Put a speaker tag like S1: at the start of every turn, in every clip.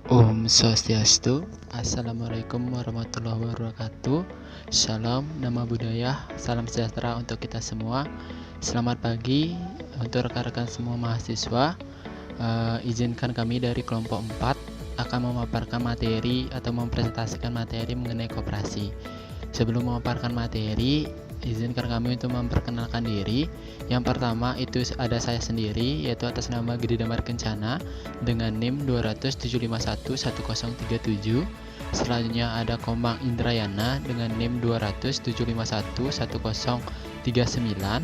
S1: Om Swastiastu. Assalamualaikum warahmatullahi wabarakatuh. Shalom, nama budaya, salam sejahtera untuk kita semua. Selamat pagi untuk rekan-rekan semua mahasiswa. Izinkan kami dari kelompok 4 akan memaparkan materi atau mempresentasikan materi mengenai koperasi. Sebelum memaparkan materi, izinkan kami untuk memperkenalkan diri. Yang pertama itu ada saya sendiri, yaitu atas nama Gede Damar Kencana dengan NIM 207511037. Selanjutnya ada Komang Indrayana dengan NIM 207511039.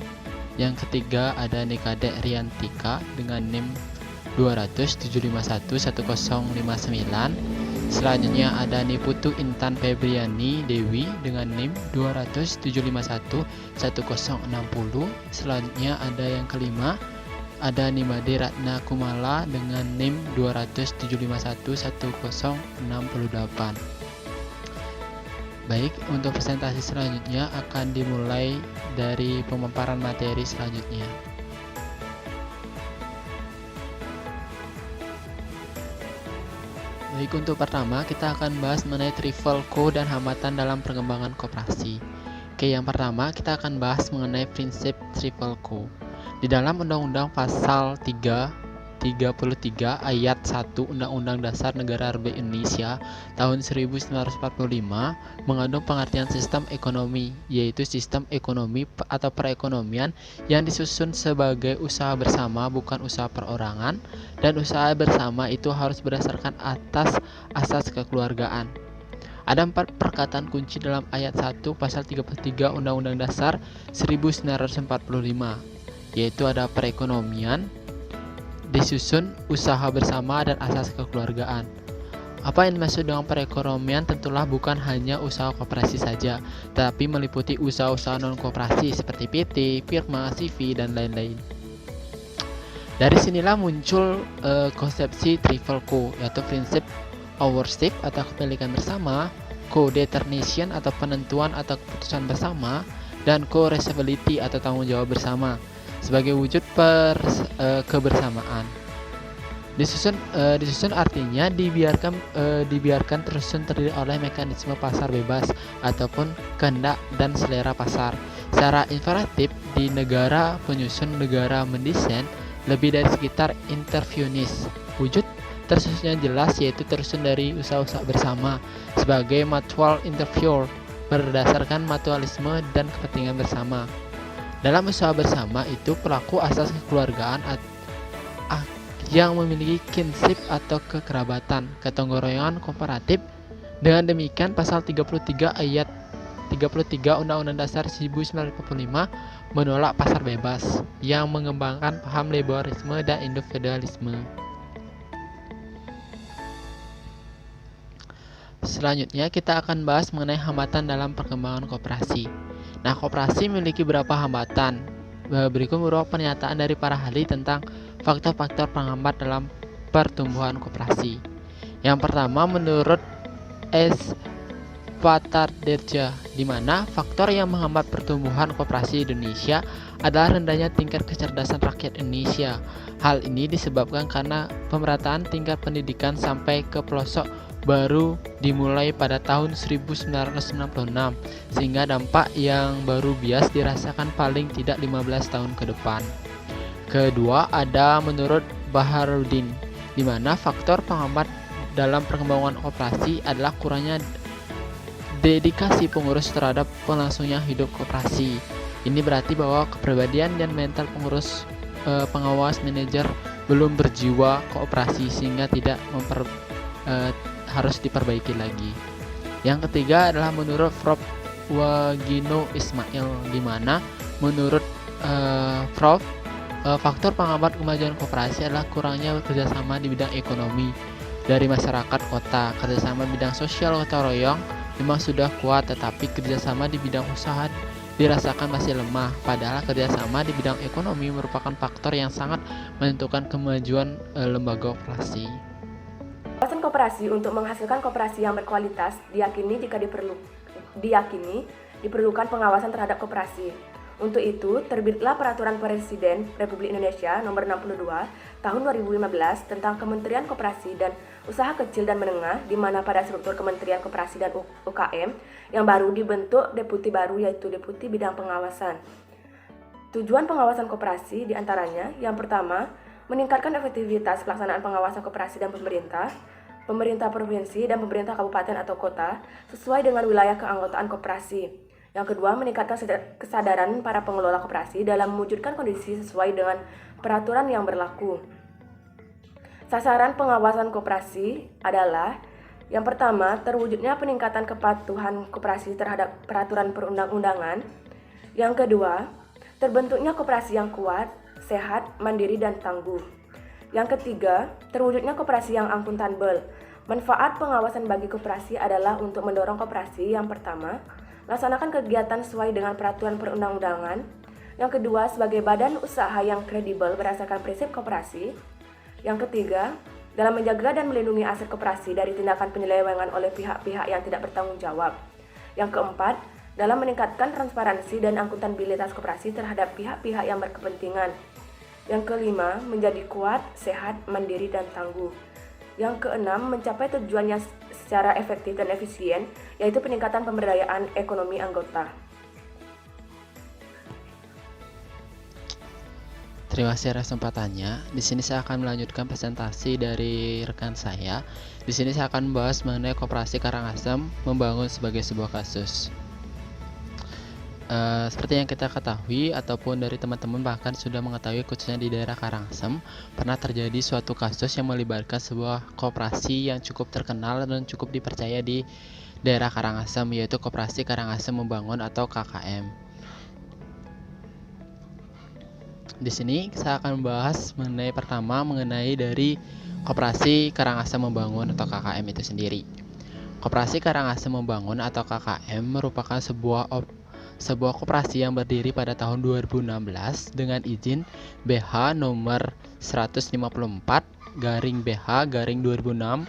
S1: Yang ketiga ada Nikade Riantika dengan NIM 207511059. Selanjutnya ada Niputu Intan Febriani Dewi dengan NIM 207511060. Selanjutnya ada yang kelima, ada Nimade Ratna Kumala dengan NIM 207511068. Baik, untuk presentasi selanjutnya akan dimulai dari pemaparan materi selanjutnya. Baik, untuk pertama kita akan bahas mengenai Triple Co dan hambatan dalam perkembangan koperasi. Oke, yang pertama kita akan bahas mengenai prinsip Triple Co. Di dalam Undang-Undang Pasal 33 Ayat 1 Undang-Undang Dasar Negara Republik Indonesia tahun 1945 mengandung pengertian sistem ekonomi, yaitu sistem ekonomi atau perekonomian yang disusun sebagai usaha bersama, bukan usaha perorangan, dan usaha bersama itu harus berdasarkan atas asas kekeluargaan. Ada 4 perkataan kunci dalam ayat 1 pasal 33 Undang-Undang Dasar 1945, yaitu ada perekonomian, disusun, usaha bersama, dan asas kekeluargaan. Apa yang dimaksud dengan perekonomian tentulah bukan hanya usaha koperasi saja, tapi meliputi usaha-usaha non-koperasi seperti PT, firma, CV, dan lain-lain. Dari sinilah muncul konsepsi Triple Co, yaitu prinsip ownership atau kepemilikan bersama, co-determination atau penentuan atau keputusan bersama, dan co-responsibility atau tanggung jawab bersama sebagai wujud kebersamaan. Disusun artinya dibiarkan tersusun terdiri oleh mekanisme pasar bebas ataupun kehendak dan selera pasar. Secara imperatif di negara penyusun, negara mendesain lebih dari sekitar intervensionis. Wujud tersusunnya jelas, yaitu tersusun dari usaha-usaha bersama sebagai mutual intervention berdasarkan mutualisme dan kepentingan bersama. Dalam usaha bersama itu pelaku asas kekeluargaan yang memiliki kinship atau kekerabatan, ketonggorongan kooperatif. Dengan demikian pasal 33 ayat 33 Undang-Undang Dasar 1945 menolak pasar bebas yang mengembangkan paham liberalisme dan individualisme. Selanjutnya kita akan bahas mengenai hambatan dalam perkembangan koperasi. Nah, koperasi memiliki beberapa hambatan. Berikut beberapa pernyataan dari para ahli tentang faktor-faktor penghambat dalam pertumbuhan koperasi. Yang pertama, menurut S. Patarderja, di mana faktor yang menghambat pertumbuhan koperasi Indonesia adalah rendahnya tingkat kecerdasan rakyat Indonesia. Hal ini disebabkan karena pemerataan tingkat pendidikan sampai ke pelosok baru dimulai pada tahun 1996, sehingga dampak yang baru bias dirasakan paling tidak 15 tahun ke depan. Kedua, ada menurut Baharudin, di mana faktor penghambat dalam perkembangan koperasi adalah kurangnya dedikasi pengurus terhadap berlangsungnya hidup koperasi. Ini berarti bahwa kepribadian dan mental pengurus, pengawas, manajer belum berjiwa kooperasi sehingga tidak harus diperbaiki lagi. Yang ketiga adalah menurut Prof. Wagino Ismail, di mana menurut Prof. Faktor penghambat kemajuan koperasi adalah kurangnya kerjasama di bidang ekonomi dari masyarakat kota. Kerjasama bidang sosial gotong royong memang sudah kuat, tetapi kerjasama di bidang usaha dirasakan masih lemah. Padahal kerjasama di bidang ekonomi merupakan faktor yang sangat menentukan kemajuan lembaga koperasi.
S2: Kawasan koperasi untuk menghasilkan koperasi yang berkualitas diyakini diperlukan pengawasan terhadap koperasi. Untuk itu, terbitlah Peraturan Presiden Republik Indonesia Nomor 62 Tahun 2015 tentang Kementerian Koperasi dan Usaha Kecil dan Menengah, di mana pada struktur Kementerian Koperasi dan UKM yang baru dibentuk deputi baru, yaitu Deputi Bidang Pengawasan. Tujuan pengawasan koperasi diantaranya, yang pertama, meningkatkan efektivitas pelaksanaan pengawasan koperasi dan pemerintah provinsi dan pemerintah kabupaten atau kota sesuai dengan wilayah keanggotaan koperasi. Yang kedua, meningkatkan kesadaran para pengelola koperasi dalam mewujudkan kondisi sesuai dengan peraturan yang berlaku. Sasaran pengawasan koperasi adalah, yang pertama, terwujudnya peningkatan kepatuhan koperasi terhadap peraturan perundang-undangan. Yang kedua, terbentuknya koperasi yang kuat, sehat, mandiri, dan tangguh. Yang ketiga, terwujudnya koperasi yang akuntabel. Manfaat pengawasan bagi koperasi adalah untuk mendorong koperasi. Yang pertama, laksanakan kegiatan sesuai dengan peraturan perundang-undangan. Yang kedua, sebagai badan usaha yang kredibel berdasarkan prinsip koperasi. Yang ketiga, dalam menjaga dan melindungi aset koperasi dari tindakan penyelewengan oleh pihak-pihak yang tidak bertanggung jawab. Yang keempat, dalam meningkatkan transparansi dan akuntabilitas koperasi terhadap pihak-pihak yang berkepentingan. Yang kelima, menjadi kuat, sehat, mandiri, dan tangguh. Yang keenam, mencapai tujuannya secara efektif dan efisien, yaitu peningkatan pemberdayaan ekonomi anggota.
S1: Terima kasih atas kesempatannya. Di sini saya akan melanjutkan presentasi dari rekan saya. Di sini saya akan membahas mengenai Koperasi Karangasem membangun sebagai sebuah kasus. Seperti yang kita ketahui ataupun dari teman-teman bahkan sudah mengetahui, khususnya di daerah Karangasem pernah terjadi suatu kasus yang melibatkan sebuah koperasi yang cukup terkenal dan cukup dipercaya di daerah Karangasem, yaitu Koperasi Karangasem Membangun atau KKM. Di sini saya akan membahas mengenai dari Koperasi Karangasem Membangun atau KKM itu sendiri. Koperasi Karangasem Membangun atau KKM merupakan sebuah koperasi yang berdiri pada tahun 2016 dengan izin BH nomor 154/BH/2006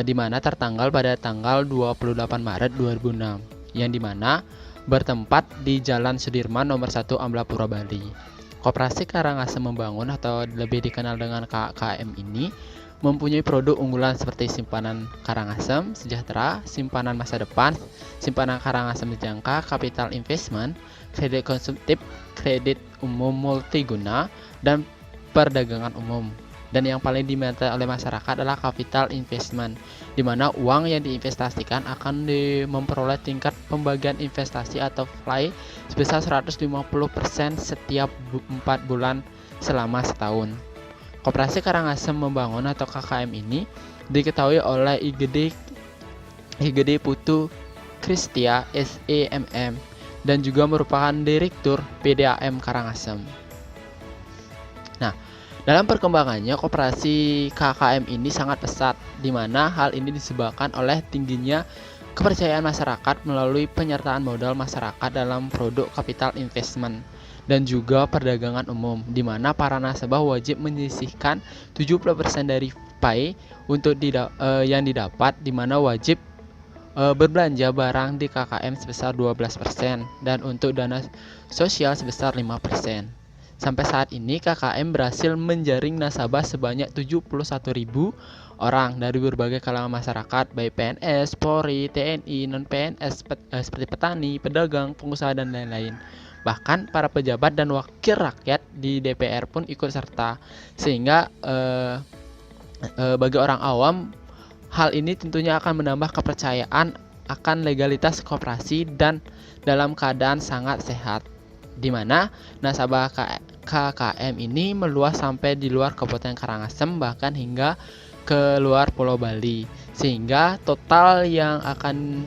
S1: di mana tertanggal pada tanggal 28 Maret 2006 yang dimana bertempat di Jalan Sudirman nomor 1 Amblapura, Bali. Koperasi Karangasem Membangun atau lebih dikenal dengan KKM ini mempunyai produk unggulan seperti simpanan Karangasem Sejahtera, simpanan masa depan, simpanan Karangasem Jangka, capital investment, kredit konsumtif, kredit umum multiguna, dan perdagangan umum. Dan yang paling diminati oleh masyarakat adalah capital investment, di mana uang yang diinvestasikan akan memperoleh tingkat pembagian investasi atau fly sebesar 150% setiap 4 bulan selama setahun. Koperasi Karangasem Membangun atau KKM ini diketahui oleh IGD Putu Kristia SEMM dan juga merupakan Direktur PDAM Karangasem. Nah, dalam perkembangannya koperasi KKM ini sangat pesat, di mana hal ini disebabkan oleh tingginya kepercayaan masyarakat melalui penyertaan modal masyarakat dalam produk capital investment dan juga perdagangan umum, di mana para nasabah wajib menyisihkan 70% dari PAI untuk yang didapat, di mana wajib berbelanja barang di KKM sebesar 12% dan untuk dana sosial sebesar 5%. Sampai saat ini KKM berhasil menjaring nasabah sebanyak 71.000 orang dari berbagai kalangan masyarakat, baik PNS, Polri, TNI, non-PNS seperti petani, pedagang, pengusaha, dan lain-lain. Bahkan para pejabat dan wakil rakyat di DPR pun ikut serta, sehingga bagi orang awam hal ini tentunya akan menambah kepercayaan akan legalitas koperasi dan dalam keadaan sangat sehat, di mana nasabah KKM ini meluas sampai di luar Kabupaten Karangasem bahkan hingga ke luar Pulau Bali, sehingga total yang akan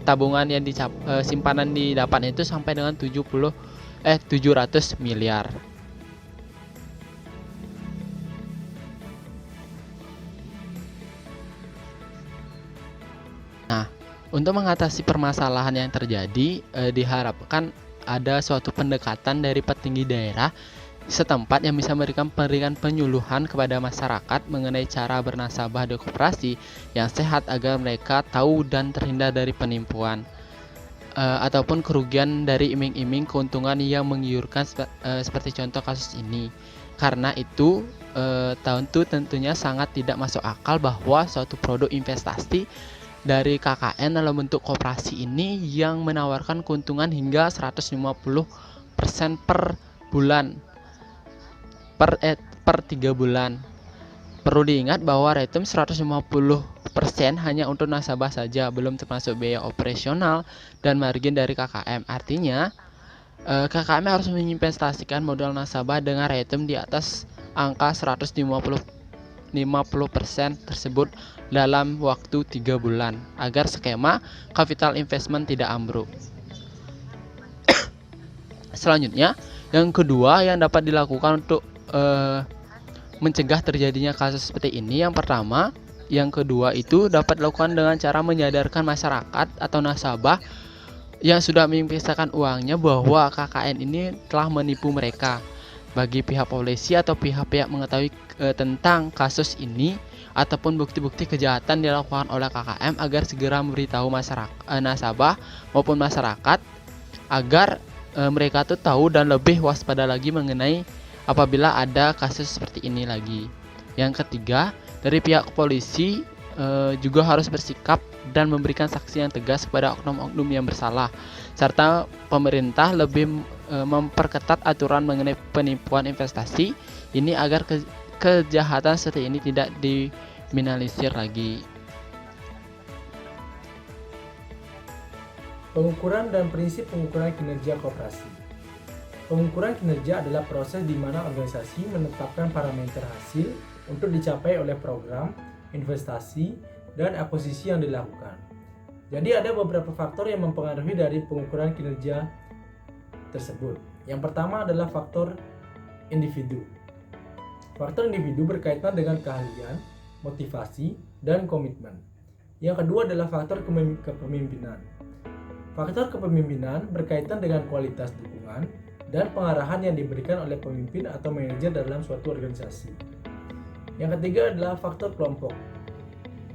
S1: tabungan yang simpanan didapat itu sampai dengan 700 miliar. Nah, untuk mengatasi permasalahan yang terjadi, diharapkan ada suatu pendekatan dari petinggi daerah setempat yang bisa memberikan penyuluhan kepada masyarakat mengenai cara bernasabah di koperasi yang sehat agar mereka tahu dan terhindar dari penipuan. ataupun kerugian dari iming-iming keuntungan yang menggiurkan seperti contoh kasus ini. Karena itu tentunya sangat tidak masuk akal bahwa suatu produk investasi dari KKN dalam bentuk koperasi ini yang menawarkan keuntungan hingga 150% per bulan per 3 bulan. Perlu diingat bahwa retum 150% hanya untuk nasabah saja, belum termasuk biaya operasional dan margin dari KKM. Artinya, KKM harus menginvestasikan modal nasabah dengan retum di atas angka 150% tersebut dalam waktu 3 bulan agar skema capital investment tidak ambruk. Selanjutnya, yang kedua yang dapat dilakukan untuk mencegah terjadinya kasus seperti ini, yang kedua itu dapat dilakukan dengan cara menyadarkan masyarakat atau nasabah yang sudah menginvestasikan uangnya bahwa KKN ini telah menipu mereka. Bagi pihak polisi atau pihak-pihak mengetahui tentang kasus ini ataupun bukti-bukti kejahatan dilakukan oleh KKM agar segera memberitahu nasabah maupun masyarakat agar mereka tuh tahu dan lebih waspada lagi mengenai apabila ada kasus seperti ini lagi. Yang ketiga, dari pihak polisi juga harus bersikap dan memberikan saksi yang tegas kepada oknum-oknum yang bersalah, serta pemerintah lebih memperketat aturan mengenai penipuan investasi ini agar kejahatan seperti ini tidak diminimalisir lagi.
S3: Pengukuran dan prinsip pengukuran kinerja koperasi. Pengukuran kinerja adalah proses di mana organisasi menetapkan parameter hasil untuk dicapai oleh program, investasi, dan akuisisi yang dilakukan. Jadi ada beberapa faktor yang mempengaruhi dari pengukuran kinerja tersebut. Yang pertama adalah faktor individu. Faktor individu berkaitan dengan keahlian, motivasi, dan komitmen. Yang kedua adalah faktor kepemimpinan. Faktor kepemimpinan berkaitan dengan kualitas dukungan dan pengarahan yang diberikan oleh pemimpin atau manajer dalam suatu organisasi. Yang ketiga adalah faktor kelompok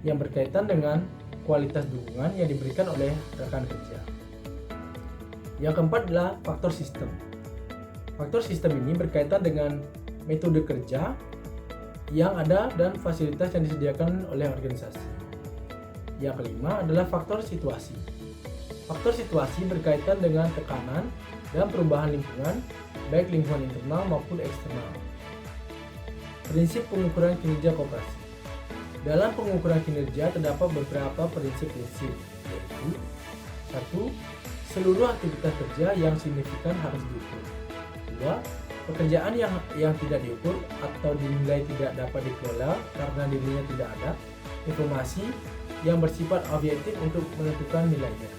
S3: yang berkaitan dengan kualitas dukungan yang diberikan oleh rekan kerja. Yang keempat adalah faktor sistem. Faktor sistem ini berkaitan dengan metode kerja yang ada dan fasilitas yang disediakan oleh organisasi. Yang kelima adalah faktor situasi. Faktor situasi berkaitan dengan tekanan dan perubahan lingkungan, baik lingkungan internal maupun eksternal. Prinsip pengukuran kinerja koperasi. Dalam pengukuran kinerja terdapat beberapa prinsip-prinsip, yaitu 1. Seluruh aktivitas kerja yang signifikan harus diukur. 2. Pekerjaan yang tidak diukur atau dinilai tidak dapat dikelola karena dirinya tidak ada informasi yang bersifat objektif untuk menentukan nilainya.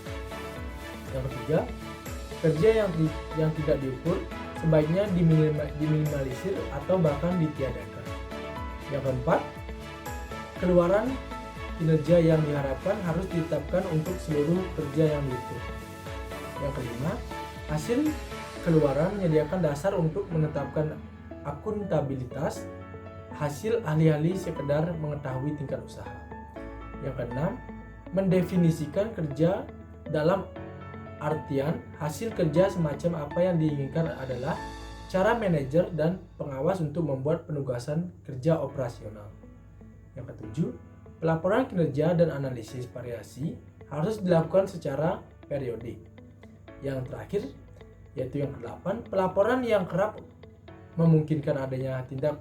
S3: Yang ketiga, kerja yang tidak diukur sebaiknya diminimalisir atau bahkan ditiadakan. Yang keempat, keluaran kinerja yang diharapkan harus ditetapkan untuk seluruh kerja yang diukur. Yang kelima, hasil keluaran menyediakan dasar untuk menetapkan akuntabilitas hasil alih-alih sekedar mengetahui tingkat usaha. Yang keenam, mendefinisikan kerja dalam artian hasil kerja semacam apa yang diinginkan adalah cara manajer dan pengawas untuk membuat penugasan kerja operasional. Yang ketujuh, pelaporan kinerja dan analisis variasi harus dilakukan secara periodik. Yang terakhir, yaitu yang ke-8, pelaporan yang kerap memungkinkan adanya tindak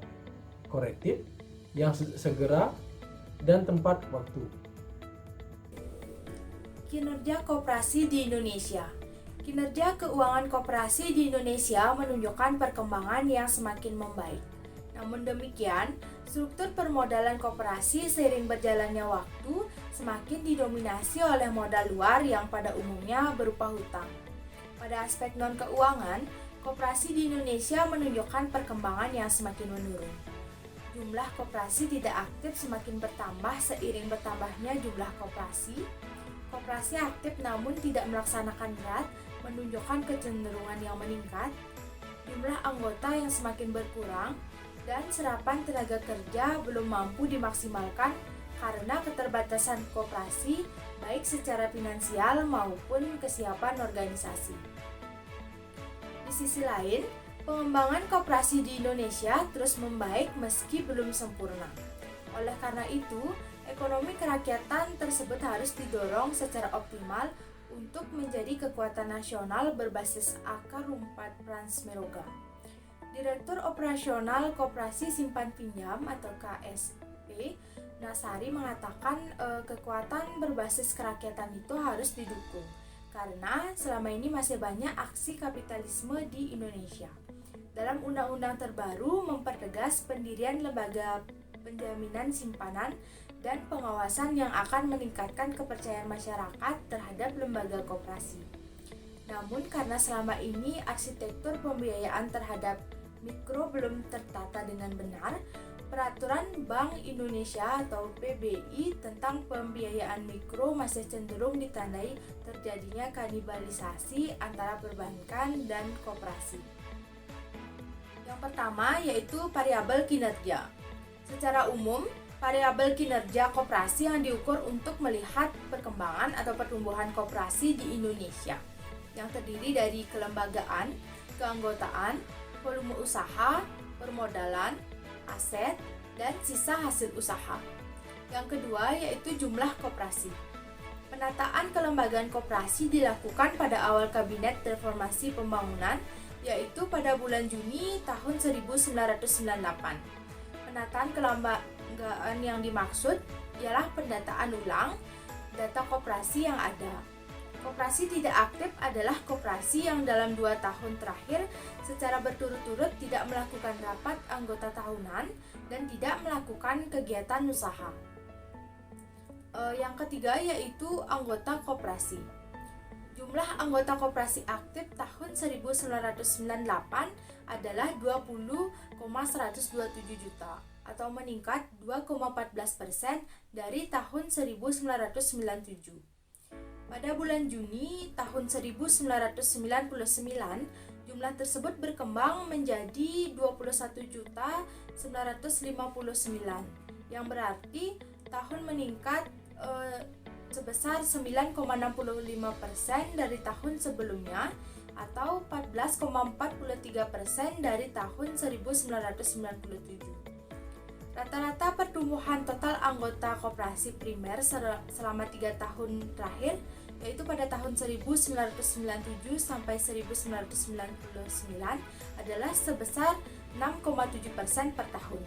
S3: korektif yang segera dan tempat waktu.
S4: Kinerja koperasi di Indonesia. Kinerja keuangan koperasi di Indonesia menunjukkan perkembangan yang semakin membaik. Namun demikian, struktur permodalan koperasi seiring berjalannya waktu semakin didominasi oleh modal luar yang pada umumnya berupa hutang. Pada aspek non-keuangan, koperasi di Indonesia menunjukkan perkembangan yang semakin menurun. Jumlah koperasi tidak aktif semakin bertambah seiring bertambahnya jumlah koperasi. Koperasi aktif namun tidak melaksanakan berat menunjukkan kecenderungan yang meningkat. Jumlah anggota yang semakin berkurang dan serapan tenaga kerja belum mampu dimaksimalkan karena keterbatasan koperasi baik secara finansial maupun kesiapan organisasi. Di sisi lain, pengembangan koperasi di Indonesia terus membaik meski belum sempurna. Oleh karena itu, ekonomi kerakyatan tersebut harus didorong secara optimal untuk menjadi kekuatan nasional berbasis akar rumput Transmeroga. Direktur Operasional Koperasi Simpan Pinjam atau KSP, Nasari mengatakan kekuatan berbasis kerakyatan itu harus didukung karena selama ini masih banyak aksi kapitalisme di Indonesia. Dalam undang-undang terbaru mempertegas pendirian lembaga penjaminan simpanan dan pengawasan yang akan meningkatkan kepercayaan masyarakat terhadap lembaga koperasi. Namun karena selama ini arsitektur pembiayaan terhadap mikro belum tertata dengan benar, Peraturan Bank Indonesia atau PBI tentang pembiayaan mikro masih cenderung ditandai terjadinya kanibalisasi antara perbankan dan koperasi. Yang pertama yaitu variabel kinerja. Secara umum, variabel kinerja koperasi yang diukur untuk melihat perkembangan atau pertumbuhan koperasi di Indonesia, yang terdiri dari kelembagaan, keanggotaan, volume usaha, permodalan, aset, dan sisa hasil usaha. Yang kedua yaitu jumlah koperasi. Penataan kelembagaan koperasi dilakukan pada awal Kabinet Reformasi Pembangunan, yaitu pada bulan Juni tahun 1998. Penataan kelembagaan yang dimaksud ialah pendataan ulang data koperasi yang ada. Koperasi tidak aktif adalah koperasi yang dalam 2 tahun terakhir secara berturut-turut tidak melakukan rapat anggota tahunan dan tidak melakukan kegiatan usaha. Yang ketiga yaitu anggota koperasi. Jumlah anggota koperasi aktif tahun 1998 adalah 20,127 juta atau meningkat 2,14% dari tahun 1997. Pada bulan Juni tahun 1999, jumlah tersebut berkembang menjadi 21.959, yang berarti tahun meningkat sebesar 9,65% dari tahun sebelumnya atau 14,43% dari tahun 1997. Rata-rata pertumbuhan total anggota koperasi primer selama 3 tahun terakhir, yaitu pada tahun 1997 sampai 1999 adalah sebesar 6,7% per tahun.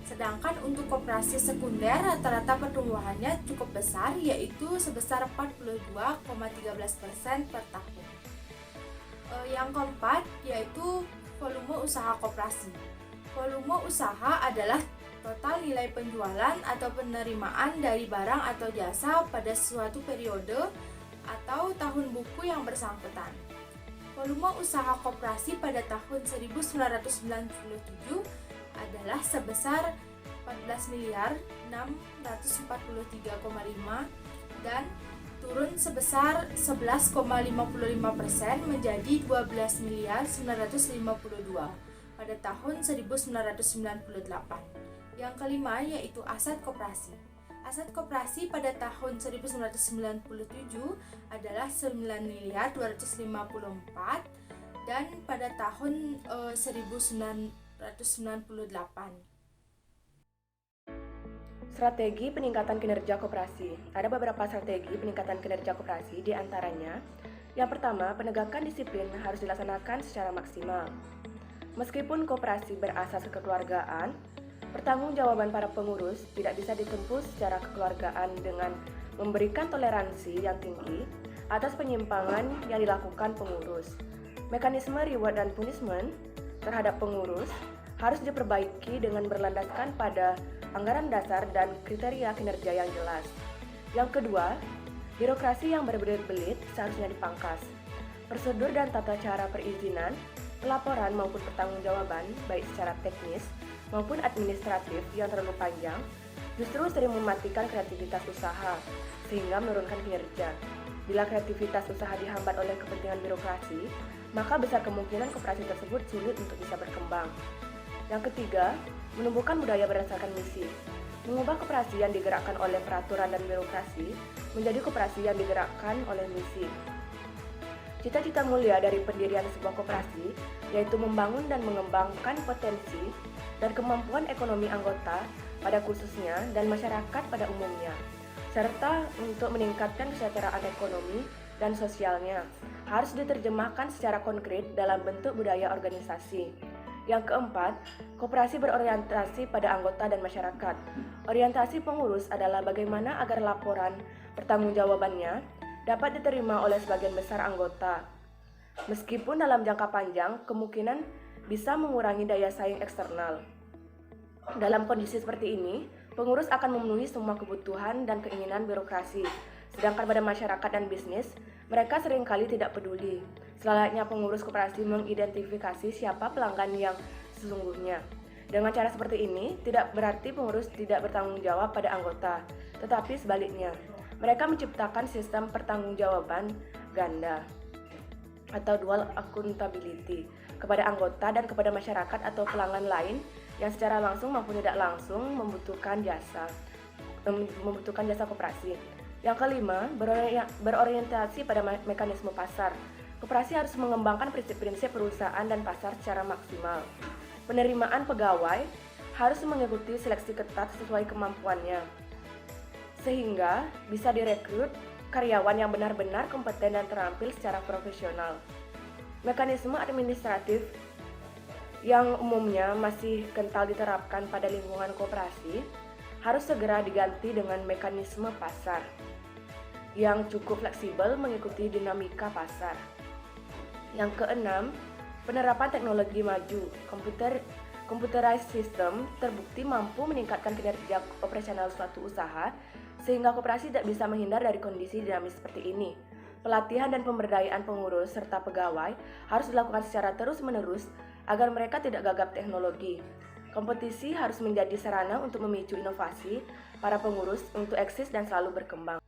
S4: Sedangkan untuk koperasi sekunder rata-rata pertumbuhannya cukup besar, yaitu sebesar 42,13% per tahun. Yang keempat yaitu volume usaha koperasi. Volume usaha adalah total nilai penjualan atau penerimaan dari barang atau jasa pada suatu periode atau tahun buku yang bersangkutan. Volume usaha koperasi pada tahun 1997 adalah sebesar 14.643,5 dan turun sebesar 11,55% menjadi 12.952 pada tahun 1998. Yang kelima yaitu aset koperasi. Aset koperasi pada tahun 1997 adalah 9.254 dan pada tahun 1998.
S2: Strategi peningkatan kinerja koperasi. Ada beberapa strategi peningkatan kinerja koperasi, di antaranya yang pertama, penegakan disiplin harus dilaksanakan secara maksimal. Meskipun koperasi berasas kekeluargaan, pertanggungjawaban para pengurus tidak bisa ditempuh secara kekeluargaan dengan memberikan toleransi yang tinggi atas penyimpangan yang dilakukan pengurus. Mekanisme reward dan punishment terhadap pengurus harus diperbaiki dengan berlandaskan pada anggaran dasar dan kriteria kinerja yang jelas. Yang kedua, birokrasi yang berbelit-belit seharusnya dipangkas. Prosedur dan tata cara perizinan, pelaporan maupun pertanggungjawaban baik secara teknis maupun administratif yang terlalu panjang justru sering mematikan kreativitas usaha sehingga menurunkan kinerja. Bila kreativitas usaha dihambat oleh kepentingan birokrasi, maka besar kemungkinan koperasi tersebut sulit untuk bisa berkembang. Yang ketiga, menumbuhkan budaya berdasarkan misi. mengubah koperasi yang digerakkan oleh peraturan dan birokrasi menjadi koperasi yang digerakkan oleh misi. Cita-cita mulia dari pendirian sebuah koperasi yaitu membangun dan mengembangkan potensi dan kemampuan ekonomi anggota pada khususnya dan masyarakat pada umumnya, serta untuk meningkatkan kesejahteraan ekonomi dan sosialnya, harus diterjemahkan secara konkret dalam bentuk budaya organisasi. Yang keempat, koperasi berorientasi pada anggota dan masyarakat. Orientasi pengurus adalah bagaimana agar laporan pertanggungjawabannya dapat diterima oleh sebagian besar anggota. Meskipun dalam jangka panjang kemungkinan bisa mengurangi daya saing eksternal. Dalam kondisi seperti ini, pengurus akan memenuhi semua kebutuhan dan keinginan birokrasi. Sedangkan pada masyarakat dan bisnis, mereka seringkali tidak peduli. Selayaknya pengurus koperasi mengidentifikasi siapa pelanggan yang sesungguhnya. Dengan cara seperti ini, tidak berarti pengurus tidak bertanggung jawab pada anggota, tetapi sebaliknya. Mereka menciptakan sistem pertanggungjawaban ganda atau dual accountability kepada anggota dan kepada masyarakat atau pelanggan lain yang secara langsung maupun tidak langsung membutuhkan jasa koperasi. Yang kelima, berorientasi pada mekanisme pasar. Koperasi harus mengembangkan prinsip-prinsip perusahaan dan pasar secara maksimal. Penerimaan pegawai harus mengikuti seleksi ketat sesuai kemampuannya, sehingga bisa direkrut karyawan yang benar-benar kompeten dan terampil secara profesional. Mekanisme administratif yang umumnya masih kental diterapkan pada lingkungan koperasi harus segera diganti dengan mekanisme pasar yang cukup fleksibel mengikuti dinamika pasar. Yang keenam, penerapan teknologi maju. Computerized system terbukti mampu meningkatkan kinerja operasional suatu usaha sehingga koperasi tidak bisa menghindar dari kondisi dinamis seperti ini. Pelatihan dan pemberdayaan pengurus serta pegawai harus dilakukan secara terus-menerus agar mereka tidak gagap teknologi. Kompetisi harus menjadi sarana untuk memicu inovasi para pengurus untuk eksis dan selalu berkembang.